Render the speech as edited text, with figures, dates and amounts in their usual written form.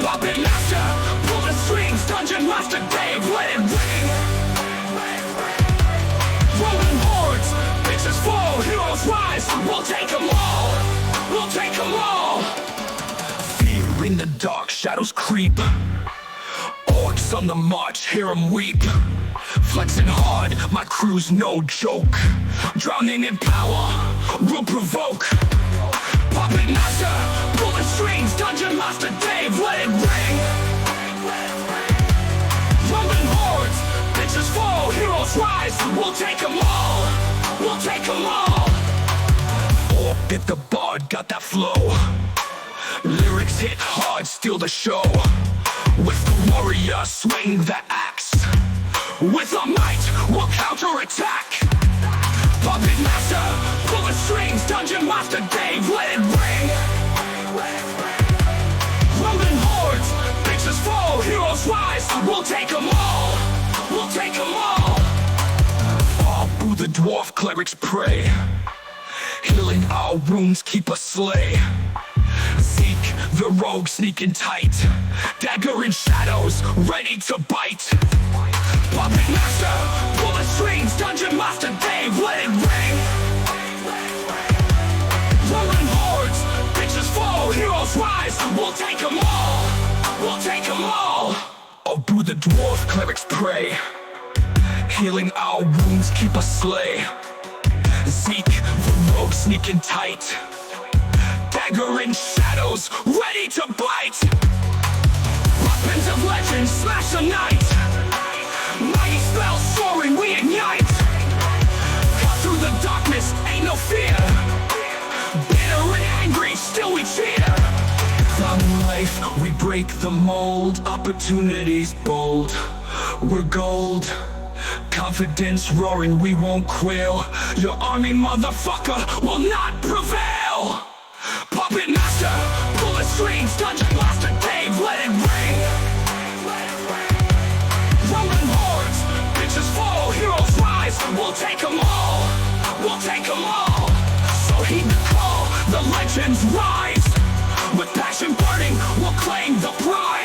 Puppet master, pull the strings. Dungeon master Dave, let it ring. Rolling hordes, bitches fall, heroes rise. We'll take them all, we'll take them all. Fear in the dark, shadows creep. Orcs on the march, hear them weep. Flexing hard, my crew's no joke. Drowning in power, will provoke. Puppet master, pull the strings. Dungeon master Dave, let it ring. Rolling hordes, bitches fall, heroes rise. We'll take them all, we'll take them all. Orbit the bard, got that flow. Lyrics hit hard, steal the show. With the warrior, swing the axe. With our might, we'll counterattack. Puppet master, pull the strings. Dungeon master Dave, let it ring. Rolling hordes, bitches fall, heroes rise. We'll take them all, we'll take them all. Abu the dwarf, clerics pray. Healing our wounds, keep us slay. Seek the rogue, sneaking tight. Dagger in shadows, ready to bite. Puppet master, pull the strings. Dungeon master Dave, let it ring. Rolling hordes, bitches fall, heroes rise. We'll take them all, we'll take them all. Abu the dwarf, clerics pray. Healing our wounds, keep us slay. Seek the rogue, sneaking tight. Dagger in shadows, ready to bite. Weapons of legend, smash the night. Mighty spells soaring, we ignite. Cut through the darkness, ain't no fear. Bitter and angry, still we cheer. From life, we break the mold. Opportunities bold, we're gold. Confidence roaring, we won't quail. Your army, motherfucker, will not prevail. Puppet master, pull the strings. Dungeon master Dave, let it ring. Rolling hordes, bitches fall, heroes rise. We'll take them all, we'll take them all. So heed the call, the legends rise. With passion burning, we'll claim the prize.